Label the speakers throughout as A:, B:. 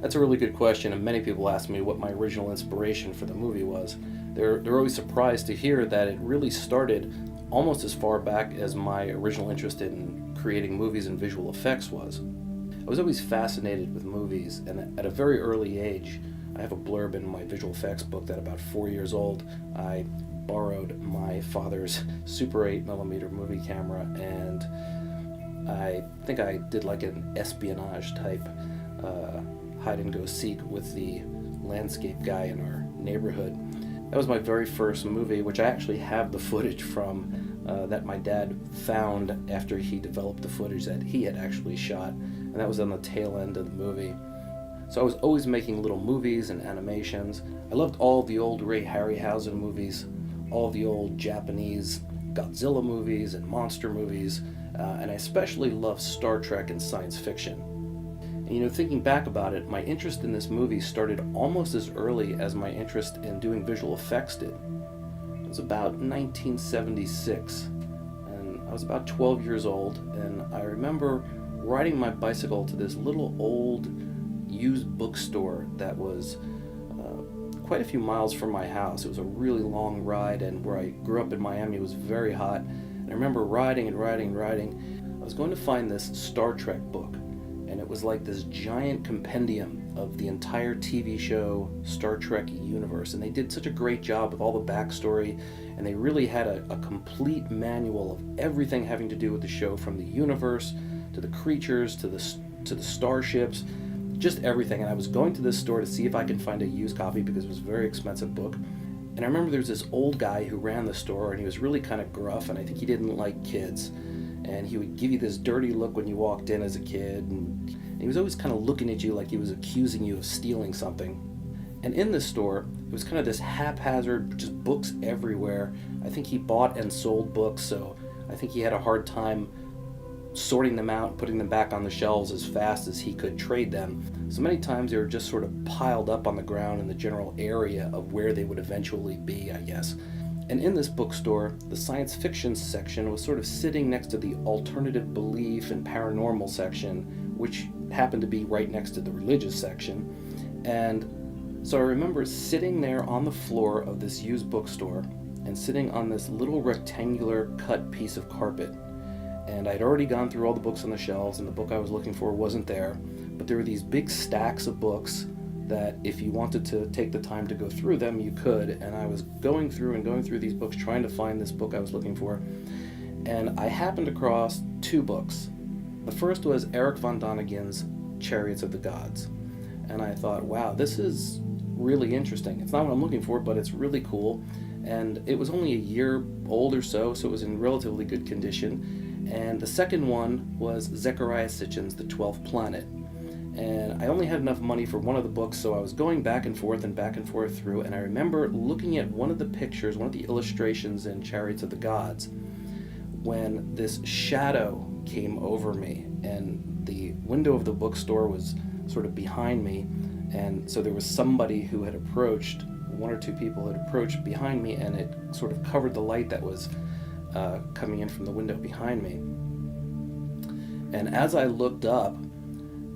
A: That's a really good question, and many people ask me what my original inspiration for the movie was. They're always surprised to hear that it really started almost as far back as my original interest in creating movies and visual effects was. I was always fascinated with movies, and at a very early age, I have a blurb in my visual effects book that about 4 years old, I borrowed my father's Super 8mm movie camera, and I think I did like an espionage type hide and go seek with the landscape guy in our neighborhood. That was my very first movie, which I actually have the footage from that my dad found after he developed the footage that he had actually shot, and that was on the tail end of the movie. So I was always making little movies and animations. I loved all the old Ray Harryhausen movies, all the old Japanese Godzilla movies and monster movies, and I especially loved Star Trek and science fiction. And thinking back about it, my interest in this movie started almost as early as my interest in doing visual effects did. It was about 1976, and I was about 12 years old, and I remember riding my bicycle to this little old used bookstore that was quite a few miles from my house. It was a really long ride, and where I grew up in Miami, it was very hot. And I remember riding and riding and riding. I was going to find this Star Trek book, and it was like this giant compendium of the entire TV show Star Trek universe, and they did such a great job with all the backstory, and they really had a complete manual of everything having to do with the show, from the universe to the creatures to the starships, just everything. And I was going to this store to see if I could find a used copy because it was a very expensive book. And I remember there was this old guy who ran the store, and he was really kind of gruff, and I think he didn't like kids. And he would give you this dirty look when you walked in as a kid, and he was always kind of looking at you like he was accusing you of stealing something. And in this store, it was kind of this haphazard, just books everywhere. I think he bought and sold books, so I think he had a hard time sorting them out, putting them back on the shelves as fast as he could trade them. So many times they were just sort of piled up on the ground in the general area of where they would eventually be, I guess. And in this bookstore, the science fiction section was sort of sitting next to the alternative belief and paranormal section, which happened to be right next to the religious section. And so I remember sitting there on the floor of this used bookstore and sitting on this little rectangular cut piece of carpet. And I'd already gone through all the books on the shelves, and the book I was looking for wasn't there. But there were these big stacks of books that if you wanted to take the time to go through them, you could. And I was going through these books trying to find this book I was looking for. And I happened across two books. The first was Erich von Daniken's Chariots of the Gods. And I thought, wow, this is really interesting. It's not what I'm looking for, but it's really cool. And it was only a year old or so it was in relatively good condition. And the second one was Zecharia Sitchin's The 12th Planet. And I only had enough money for one of the books, so I was going back and forth through, and I remember looking at one of the pictures, one of the illustrations in Chariots of the Gods, when this shadow came over me, and the window of the bookstore was sort of behind me, and so there was somebody who had approached, one or two people had approached behind me, and it sort of covered the light that was coming in from the window behind me. And as I looked up,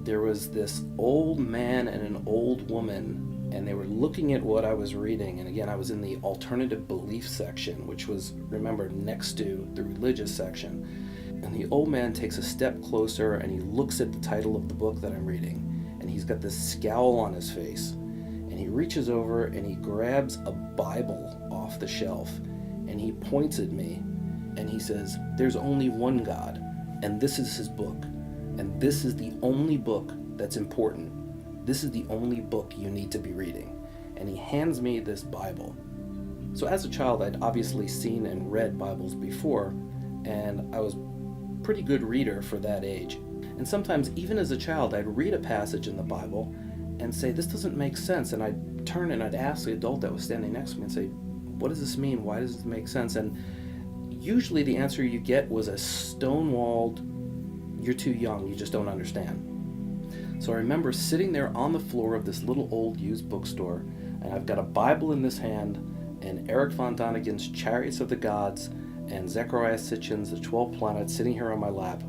A: there was this old man and an old woman, and they were looking at what I was reading. And again, I was in the alternative belief section, which was, remember, next to the religious section. And the old man takes a step closer, and he looks at the title of the book that I'm reading, and he's got this scowl on his face. And he reaches over and he grabs a Bible off the shelf, and he points at me, and he says, "There's only one God, and this is his book. And this is the only book that's important. This is the only book you need to be reading." And he hands me this Bible. So as a child, I'd obviously seen and read Bibles before, and I was a pretty good reader for that age. And sometimes, even as a child, I'd read a passage in the Bible and say, "This doesn't make sense." And I'd turn and I'd ask the adult that was standing next to me and say, "What does this mean? Why does this make sense?" And usually the answer you get was a stonewalled, "You're too young, you just don't understand." So I remember sitting there on the floor of this little old used bookstore, and I've got a Bible in this hand, and Erich von Daniken's Chariots of the Gods, and Zecharia Sitchin's The 12 Planets sitting here on my lap.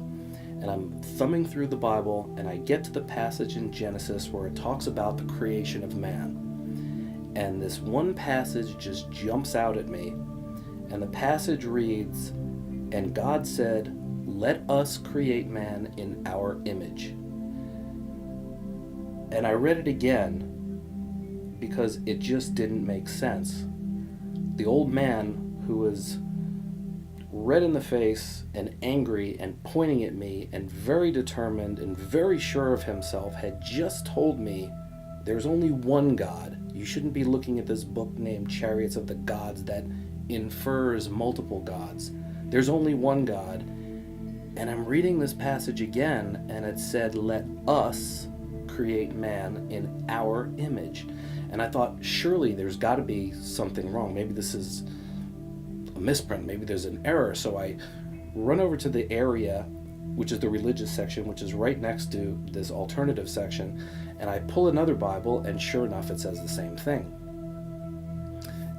A: and I'm thumbing through the Bible, and I get to the passage in Genesis where it talks about the creation of man. And this one passage just jumps out at me, and the passage reads, "And God said, let us create man in our image." And I read it again because it just didn't make sense. The old man, who was red in the face and angry and pointing at me and very determined and very sure of himself, had just told me there's only one God. You shouldn't be looking at this book named Chariots of the Gods that infers multiple gods. There's only one God. And I'm reading this passage again, and it said, let us create man in our image. And I thought, surely there's got to be something wrong. Maybe this is a misprint. Maybe there's an error. So I run over to the area, which is the religious section, which is right next to this alternative section, and I pull another Bible, and sure enough, it says the same thing.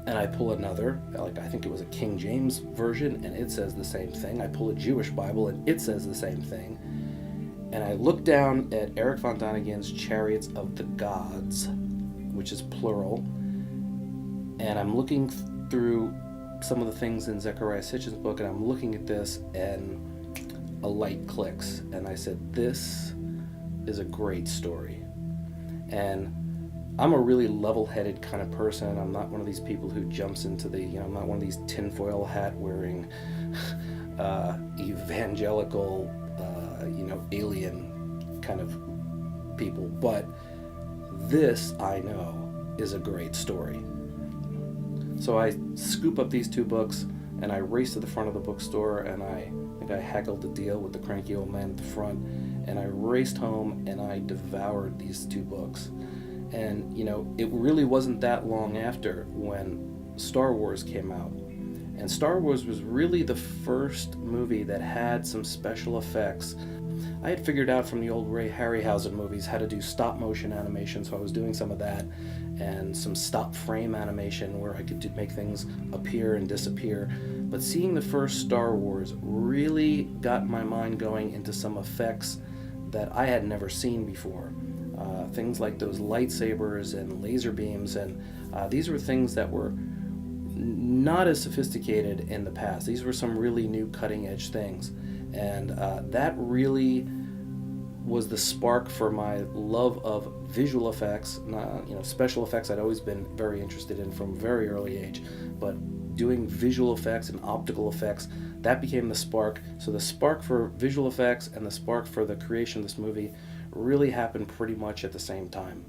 A: And I pull another, like I think it was a King James version, and it says the same thing. I pull a Jewish Bible, and it says the same thing. And I look down at Erich von Daniken's Chariots of the Gods, which is plural, and I'm looking through some of the things in Zechariah Sitchin's book, and I'm looking at this, and a light clicks, and I said, this is a great story. And I'm a really level-headed kind of person. I'm not one of these people who jumps into the, I'm not one of these tinfoil hat wearing evangelical, alien kind of people. But this, I know, is a great story. So I scoop up these two books, and I race to the front of the bookstore, and I think I haggled the deal with the cranky old man at the front, and I raced home, and I devoured these two books. And, it really wasn't that long after when Star Wars came out. And Star Wars was really the first movie that had some special effects. I had figured out from the old Ray Harryhausen movies how to do stop motion animation, so I was doing some of that, and some stop frame animation where I could make things appear and disappear. But seeing the first Star Wars really got my mind going into some effects that I had never seen before. Things like those lightsabers and laser beams, and these were things that were not as sophisticated in the past. These were some really new cutting edge things, and that really was the spark for my love of visual effects. Special effects I'd always been very interested in from a very early age, but doing visual effects and optical effects, that became the spark. So the spark for visual effects and the spark for the creation of this movie really happened pretty much at the same time.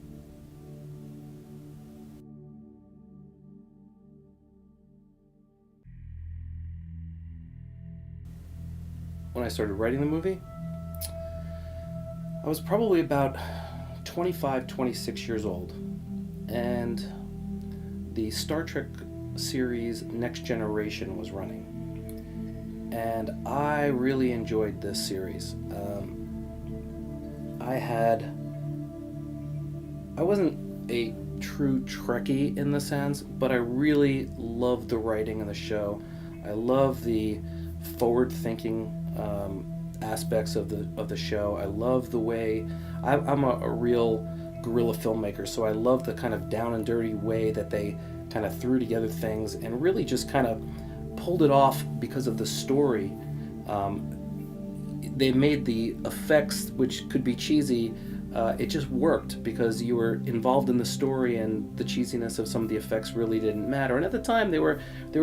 A: When I started writing the movie, I was probably about 25, 26 years old, and the Star Trek series Next Generation was running, and I really enjoyed this series. I wasn't a true Trekkie in the sense, but I really loved the writing of the show. I love the forward-thinking aspects of the show. I love the way I'm a real guerrilla filmmaker, so I love the kind of down and dirty way that they kind of threw together things and really just kind of pulled it off because of the story. They made the effects, which could be cheesy, it just worked because you were involved in the story, and the cheesiness of some of the effects really didn't matter. And at the time, they were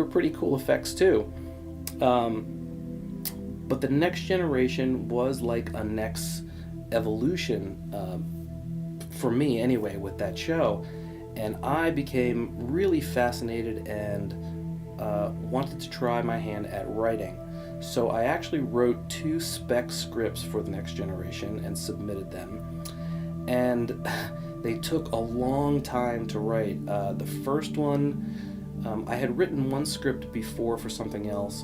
A: pretty cool effects too. But the Next Generation was like a next evolution, for me anyway, with that show. And I became really fascinated and wanted to try my hand at writing. So I actually wrote 2 spec scripts for the Next Generation and submitted them. And they took a long time to write. The first one, I had written one script before for something else,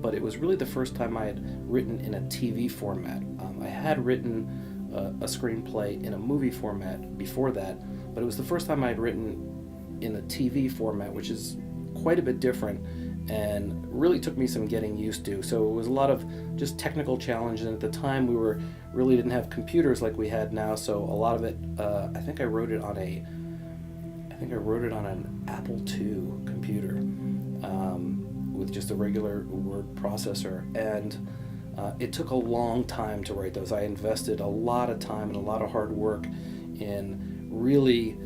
A: but it was really the first time I had written in a TV format. I had written a screenplay in a movie format before that, but it was the first time I had written in a TV format, which is quite a bit different. and really took me some getting used to. So it was a lot of just technical challenges, and at the time we really didn't have computers like we had now, so a lot of it, I think I wrote it on an Apple II computer with just a regular word processor, and it took a long time to write those. I invested a lot of time and a lot of hard work in really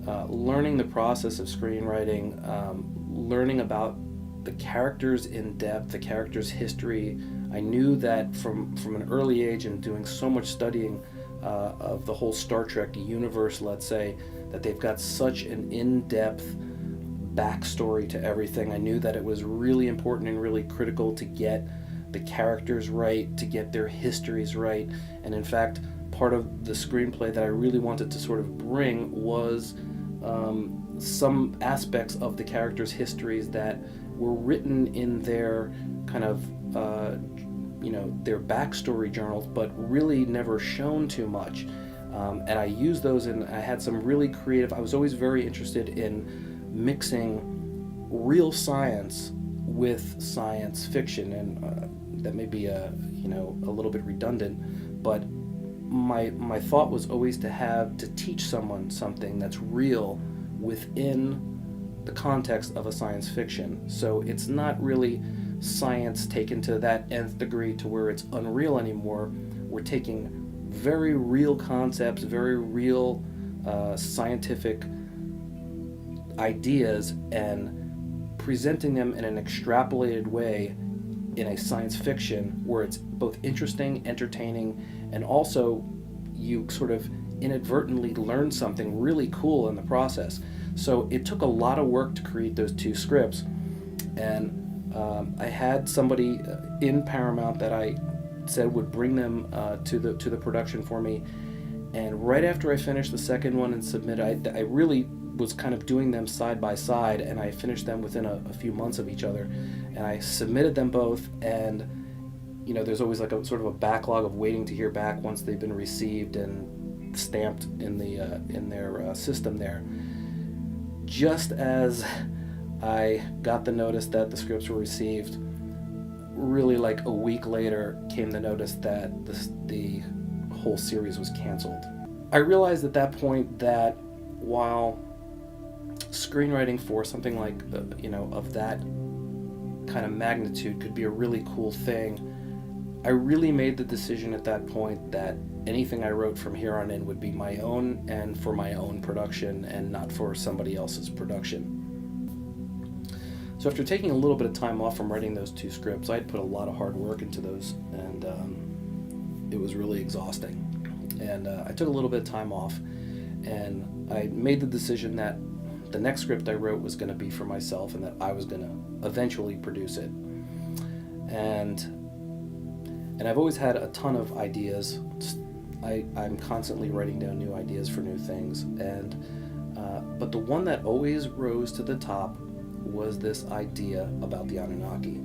A: learning the process of screenwriting, learning about the characters in depth, the characters' history. I knew that from an early age, and doing so much studying of the whole Star Trek universe, let's say, that they've got such an in-depth backstory to everything. I knew that it was really important and really critical to get the characters right, to get their histories right. And in fact, part of the screenplay that I really wanted to sort of bring was some aspects of the characters' histories that were written in their kind of their backstory journals, but really never shown too much. And I used those, and I had some really creative. I was always very interested in mixing real science with science fiction, and that may be a little bit redundant, but my thought was always to teach someone something that's real within the context of a science fiction. So it's not really science taken to that nth degree to where it's unreal anymore. We're taking very real concepts, very real scientific ideas, and presenting them in an extrapolated way in a science fiction where it's both interesting, entertaining, and also you sort of inadvertently learn something really cool in the process. So it took a lot of work to create those two scripts, and I had somebody in Paramount that I said would bring them to the production for me. And right after I finished the second one and submitted, I really was kind of doing them side by side, and I finished them within a few months of each other. And I submitted them both, and there's always like a sort of a backlog of waiting to hear back once they've been received and stamped in their system there. Just as I got the notice that the scripts were received, really like a week later came the notice that the whole series was canceled. I realized at that point that while screenwriting for something like of that kind of magnitude could be a really cool thing, I really made the decision at that point that anything I wrote from here on in would be my own and for my own production, and not for somebody else's production. So after taking a little bit of time off from writing those two scripts, I had put a lot of hard work into those, and it was really exhausting. And I took a little bit of time off, and I made the decision that the next script I wrote was going to be for myself, and that I was going to eventually produce it. And I've always had a ton of ideas. I'm constantly writing down new ideas for new things, and but the one that always rose to the top was this idea about the Anunnaki.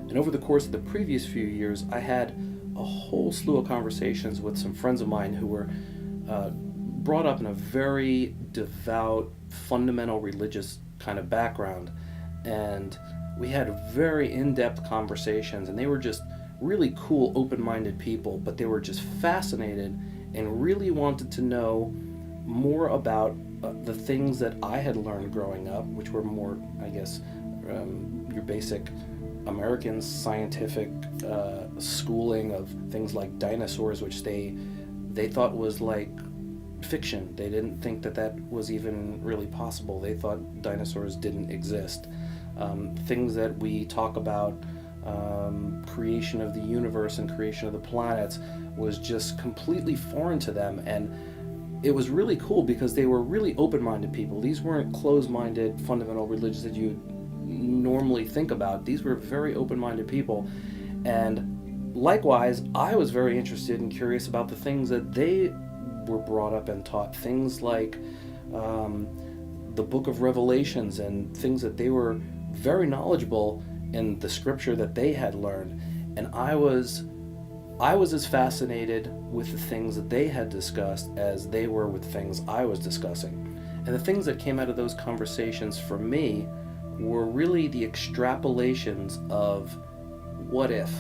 A: And over the course of the previous few years, I had a whole slew of conversations with some friends of mine who were brought up in a very devout, fundamental religious kind of background. And we had very in-depth conversations, and they were just really cool, open-minded people, but they were just fascinated and really wanted to know more about the things that I had learned growing up, which were more, I guess, your basic American scientific schooling of things like dinosaurs, which they thought was like fiction. They didn't think that was even really possible. They thought dinosaurs didn't exist. Things that we talk about, creation of the universe and creation of the planets, was just completely foreign to them. And it was really cool because they were really open-minded people. These weren't closed-minded fundamental religions that you normally think about. These were very open-minded people. And likewise, I was very interested and curious about the things that they were brought up and taught. Things like the book of Revelations, and things that they were very knowledgeable in the scripture that they had learned. And I was as fascinated with the things that they had discussed as they were with things I was discussing. And the things that came out of those conversations for me were really the extrapolations of what if.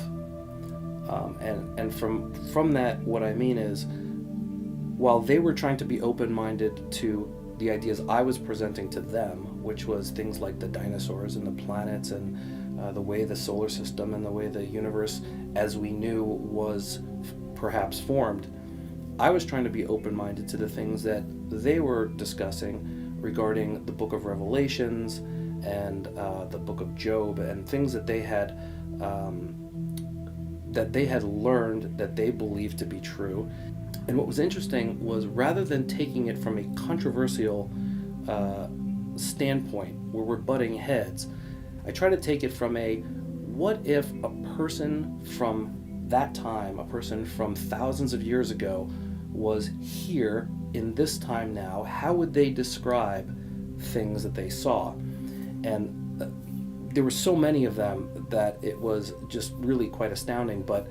A: And from that, what I mean is, while they were trying to be open-minded to the ideas I was presenting to them, which was things like the dinosaurs and the planets and the way the solar system and the way the universe as we knew was perhaps formed, I was trying to be open-minded to the things that they were discussing regarding the book of Revelations and the book of Job, and things that they had learned that they believed to be true. And what was interesting was, rather than taking it from a controversial standpoint where we're butting heads, I try to take it from a, what if a person from that time, a person from thousands of years ago, was here in this time now? How would they describe things that they saw? And there were so many of them that it was just really quite astounding. But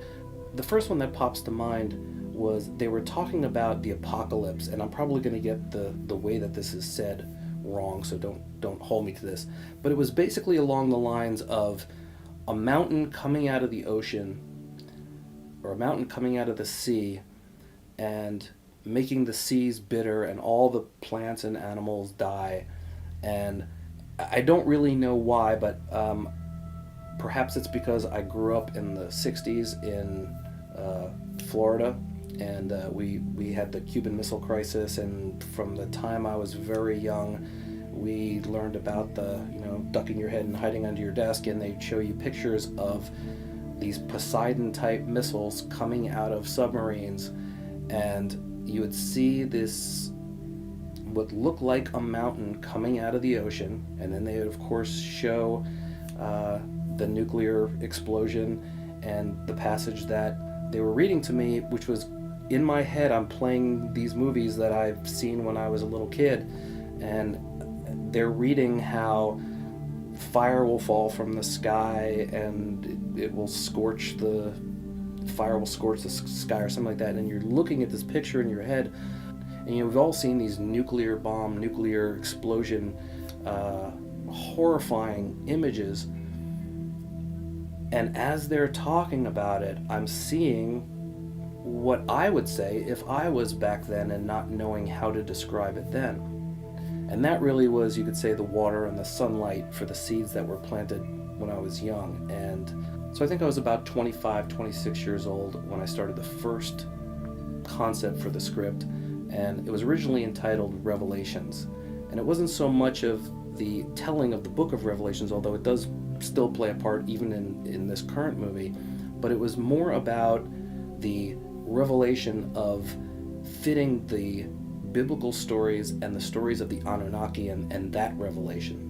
A: the first one that pops to mind was, they were talking about the apocalypse, and I'm probably going to get the way that this is said wrong, so don't hold me to this. But it was basically along the lines of a mountain coming out of the ocean, or a mountain coming out of the sea, and making the seas bitter, and all the plants and animals die. And I don't really know why, but perhaps it's because I grew up in the 60s in Florida, and we had the Cuban Missile Crisis, and from the time I was very young, we learned about the, ducking your head and hiding under your desk, and they'd show you pictures of these Poseidon-type missiles coming out of submarines, and you would see this, what looked like a mountain coming out of the ocean, and then they would, of course, show the nuclear explosion, and the passage that they were reading to me, which was in my head. I'm playing these movies that I've seen when I was a little kid, and they're reading how fire will fall from the sky, and it will scorch the fire will scorch the sky, or something like that. And you're looking at this picture in your head, and we've all seen these nuclear bomb, nuclear explosion, horrifying images. And as they're talking about it, I'm seeing what I would say if I was back then and not knowing how to describe it then. And that really was, you could say, the water and the sunlight for the seeds that were planted when I was young. And so I think I was about 25, 26 years old when I started the first concept for the script. And it was originally entitled Revelations. And it wasn't so much of the telling of the book of Revelations, although it does still play a part even in this current movie, but it was more about the revelation of fitting the biblical stories and the stories of the Anunnaki and that revelation.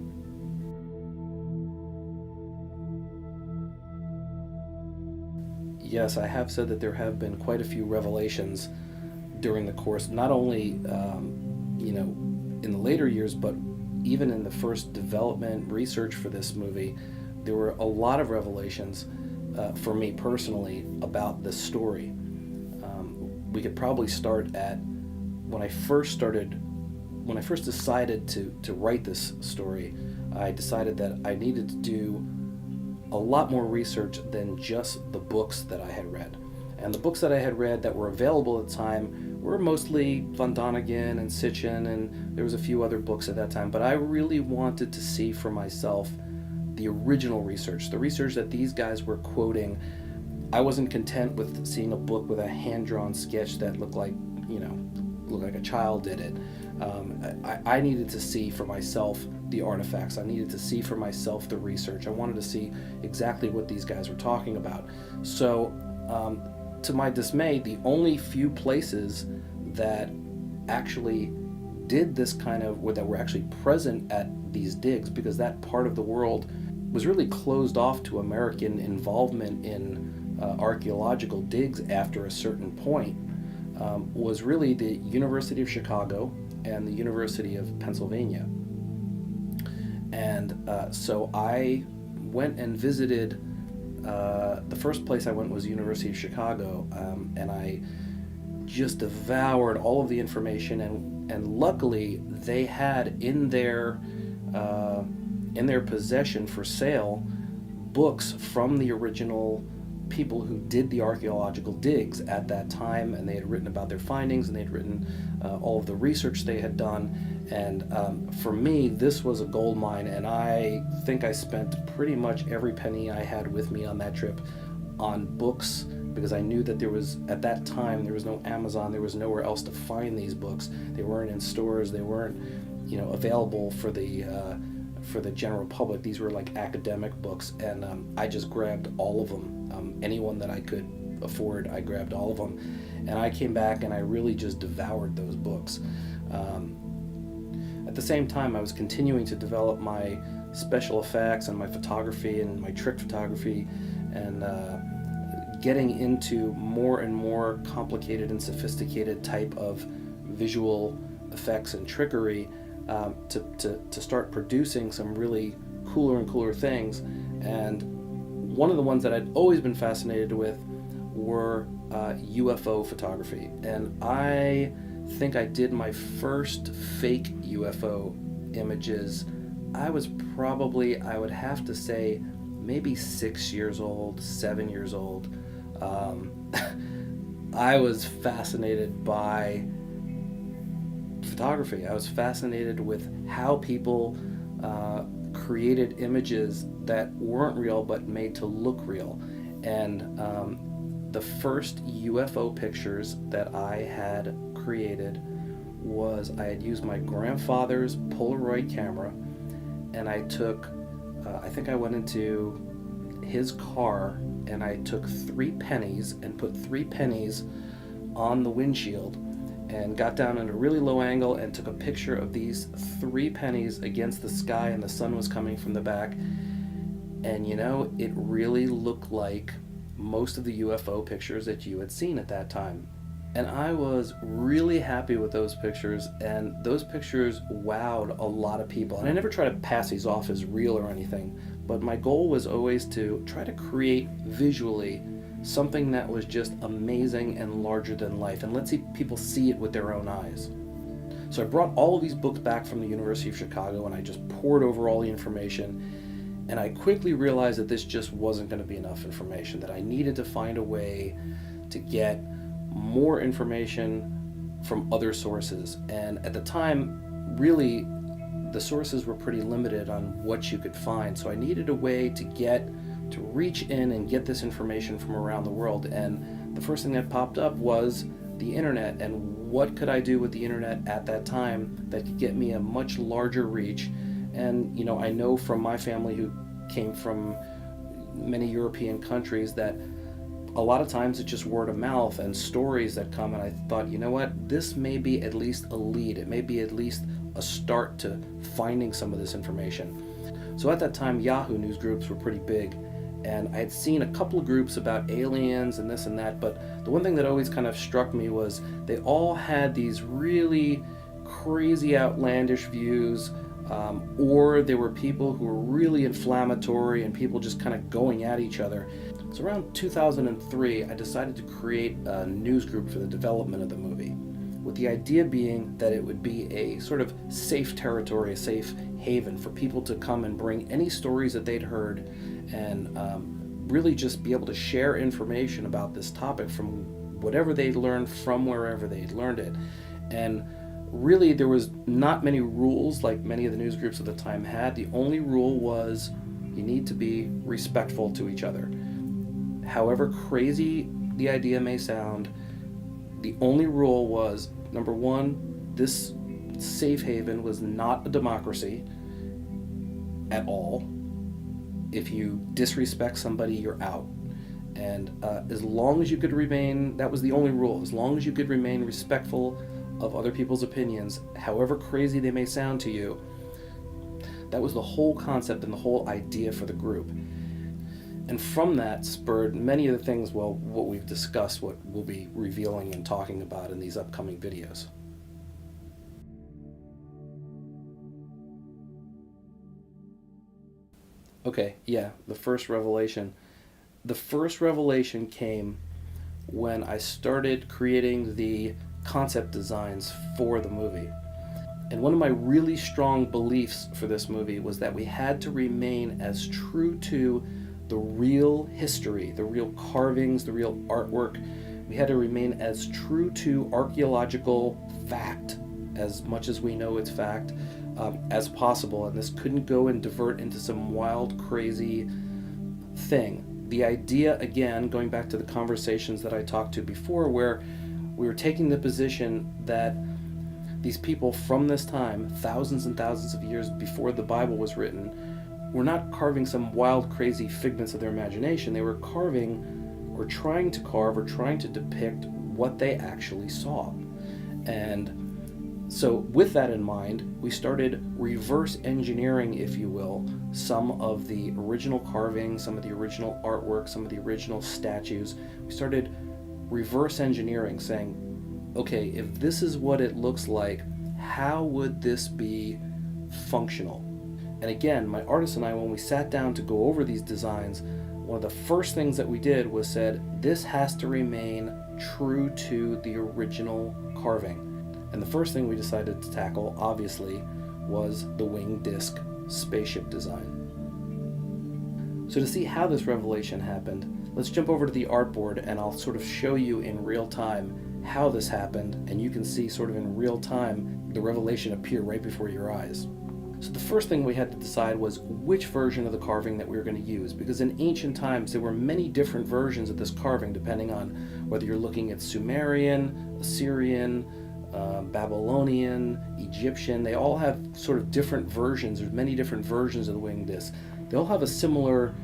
A: Yes, I have said that there have been quite a few revelations during the course, not only in the later years, but even in the first development research for this movie. There were a lot of revelations for me personally about this story. We could probably start at when I first decided to write this story. I decided that I needed to do a lot more research than just the books that I had read. And the books that I had read that were available at the time were mostly von Daniken and Sitchin, and there was a few other books at that time. But I really wanted to see for myself the original research, the research that these guys were quoting. I wasn't content with seeing a book with a hand-drawn sketch that looked like a child did it. I needed to see for myself the artifacts. I needed to see for myself the research. I wanted to see exactly what these guys were talking about. So, to my dismay, the only few places that actually did this kind of, or that were actually present at these digs, because that part of the world was really closed off to American involvement in archaeological digs after a certain point, was really the University of Chicago and the University of Pennsylvania. And so I went and visited, the first place I went was University of Chicago, and I just devoured all of the information, and luckily they had in their possession for sale books from the original people who did the archaeological digs at that time, and they had written about their findings, and they had written all of the research they had done. And for me, this was a gold mine, and I think I spent pretty much every penny I had with me on that trip on books, because I knew that at that time, there was no Amazon, there was nowhere else to find these books. They weren't in stores, they weren't, available for the general public. These were like academic books, and I just grabbed all of them. Anyone that I could afford, I grabbed all of them, and I came back and I really just devoured those books. At the same time, I was continuing to develop my special effects and my photography and my trick photography, and getting into more and more complicated and sophisticated type of visual effects and trickery, to start producing some really cooler and cooler things. And one of the ones that I'd always been fascinated with were UFO photography. And I think I did my first fake UFO images. I was probably, I would have to say, maybe 6 years old, 7 years old. I was fascinated by photography. I was fascinated with how people created images that weren't real but made to look real. And the first UFO pictures that I had created was, I had used my grandfather's Polaroid camera, and I took, I think I went into his car and I took 3 pennies and put 3 pennies on the windshield and got down at a really low angle and took a picture of these 3 pennies against the sky, and the sun was coming from the back. And it really looked like most of the UFO pictures that you had seen at that time. And I was really happy with those pictures, and those pictures wowed a lot of people. And I never try to pass these off as real or anything, but my goal was always to try to create visually something that was just amazing and larger than life, and let people see it with their own eyes. So I brought all of these books back from the University of Chicago, and I just poured over all the information, and I quickly realized that this just wasn't going to be enough information, that I needed to find a way to get more information from other sources. And at the time, really, the sources were pretty limited on what you could find, so I needed a way to reach in and get this information from around the world. And the first thing that popped up was the internet, and what could I do with the internet at that time that could get me a much larger reach. And I know from my family, who came from many European countries, that a lot of times it's just word of mouth and stories that come, and I thought, this may be at least a lead, it may be at least a start to finding some of this information. So at that time, Yahoo news groups were pretty big, and I had seen a couple of groups about aliens and this and that, but the one thing that always kind of struck me was they all had these really crazy outlandish views, or there were people who were really inflammatory and people just kind of going at each other. So around 2003, I decided to create a news group for the development of the movie, with the idea being that it would be a sort of safe territory, a safe haven for people to come and bring any stories that they'd heard, and really just be able to share information about this topic from whatever they'd learned from wherever they'd learned it. And really, there was not many rules like many of the news groups at the time had. The only rule was you need to be respectful to each other. However crazy the idea may sound, the only rule was, number one, this safe haven was not a democracy at all. If you disrespect somebody, you're out. And as long as you could remain, that was the only rule, as long as you could remain respectful of other people's opinions, however crazy they may sound to you. That was the whole concept and the whole idea for the group. And from that spurred many of the things, what we've discussed, what we'll be revealing and talking about in these upcoming videos. Okay, yeah, the first revelation. The first revelation came when I started creating the concept designs for the movie. And one of my really strong beliefs for this movie was that we had to remain as true to the real history, the real carvings, the real artwork. We had to remain as true to archaeological fact, as much as we know it's fact, as possible. And this couldn't go and divert into some wild, crazy thing. The idea, again, going back to the conversations that I talked to before, where we were taking the position that these people from this time, thousands and thousands of years before the Bible was written, were not carving some wild, crazy figments of their imagination. They were carving, or trying to carve, or trying to depict what they actually saw. And so with that in mind, we started reverse engineering, if you will, some of the original carvings, some of the original artwork, some of the original statues. We started reverse engineering, saying, okay, if this is what it looks like, how would this be functional? And again, my artist and I, when we sat down to go over these designs, one of the first things that we did was said, this has to remain true to the original carving. And the first thing we decided to tackle, obviously, was the wing disc spaceship design. So to see how this revelation happened, let's jump over to the artboard and I'll sort of show you in real time how this happened, and you can see sort of in real time the revelation appear right before your eyes. So the first thing we had to decide was which version of the carving that we were going to use, because in ancient times there were many different versions of this carving depending on whether you're looking at Sumerian, Assyrian, Babylonian, Egyptian. They all have sort of different versions. There's many different versions of the wing disc. They all have a similar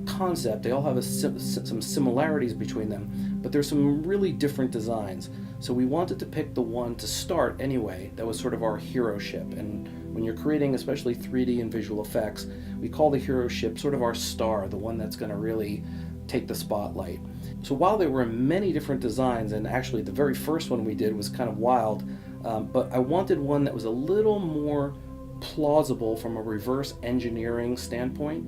A: concept. They all have some similarities between them, but there's some really different designs. So we wanted to pick the one to start anyway that was sort of our hero ship. And when you're creating especially 3D and visual effects, we call the hero ship sort of our star, the one that's going to really take the spotlight. So while there were many different designs, and actually the very first one we did was kind of wild, but I wanted one that was a little more plausible from a reverse engineering standpoint.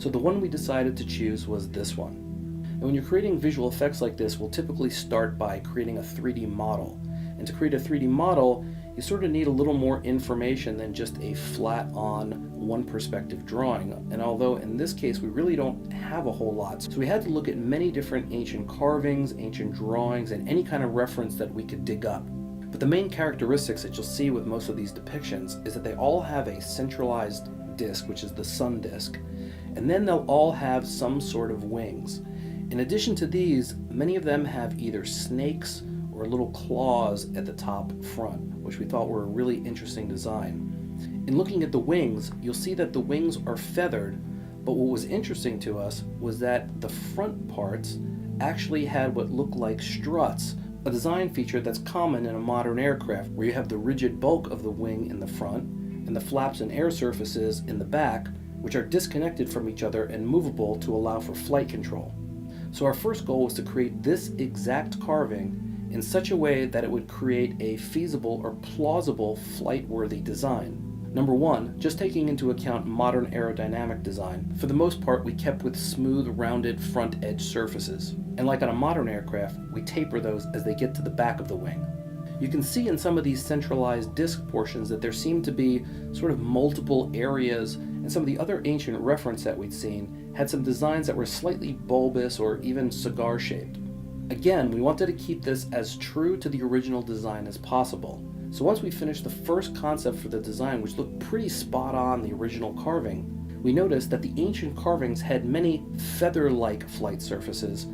A: So the one we decided to choose was this one. And when you're creating visual effects like this, we'll typically start by creating a 3D model. And to create a 3D model, you sort of need a little more information than just a flat-on, one-perspective drawing. And although in this case we really don't have a whole lot, so we had to look at many different ancient carvings, ancient drawings, and any kind of reference that we could dig up. But the main characteristics that you'll see with most of these depictions is that they all have a centralized disc, which is the sun disc, and then they'll all have some sort of wings. In addition to these, many of them have either snakes or little claws at the top front, which we thought were a really interesting design. In looking at the wings, you'll see that the wings are feathered, but what was interesting to us was that the front parts actually had what looked like struts, a design feature that's common in a modern aircraft, where you have the rigid bulk of the wing in the front and the flaps and air surfaces in the back, which are disconnected from each other and movable to allow for flight control. So our first goal was to create this exact carving in such a way that it would create a feasible or plausible flight-worthy design. Number one, just taking into account modern aerodynamic design, for the most part we kept with smooth, rounded front edge surfaces. And like on a modern aircraft, we taper those as they get to the back of the wing. You can see in some of these centralized disc portions that there seem to be sort of multiple areas, and some of the other ancient reference that we'd seen had some designs that were slightly bulbous or even cigar-shaped. Again, we wanted to keep this as true to the original design as possible. So once we finished the first concept for the design, which looked pretty spot on the original carving, we noticed that the ancient carvings had many feather-like flight surfaces,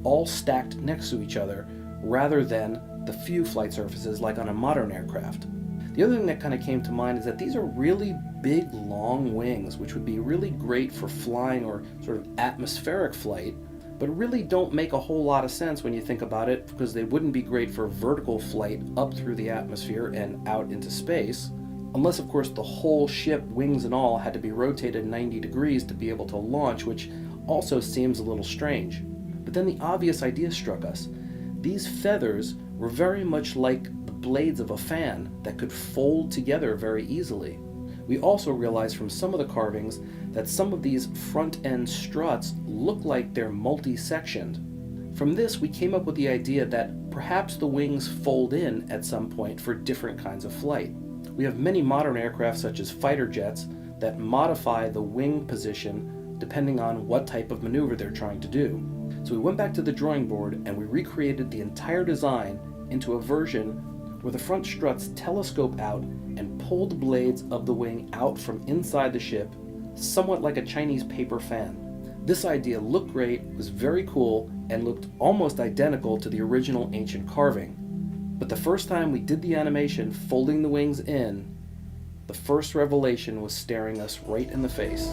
A: all stacked next to each other, rather than the few flight surfaces like on a modern aircraft. The other thing that kind of came to mind is that these are really big, long wings, which would be really great for flying or sort of atmospheric flight, but really don't make a whole lot of sense when you think about it, because they wouldn't be great for vertical flight up through the atmosphere and out into space, unless of course the whole ship, wings and all, had to be rotated 90 degrees to be able to launch, which also seems a little strange. But then the obvious idea struck us. These feathers were very much like the blades of a fan that could fold together very easily. We also realized from some of the carvings that some of these front end struts look like they're multi-sectioned. From this, we came up with the idea that perhaps the wings fold in at some point for different kinds of flight. We have many modern aircraft, such as fighter jets, that modify the wing position depending on what type of maneuver they're trying to do. So we went back to the drawing board and we recreated the entire design into a version where the front struts telescope out and pull the blades of the wing out from inside the ship, somewhat like a Chinese paper fan. This idea looked great, was very cool, and looked almost identical to the original ancient carving. But the first time we did the animation folding the wings in, the first revelation was staring us right in the face.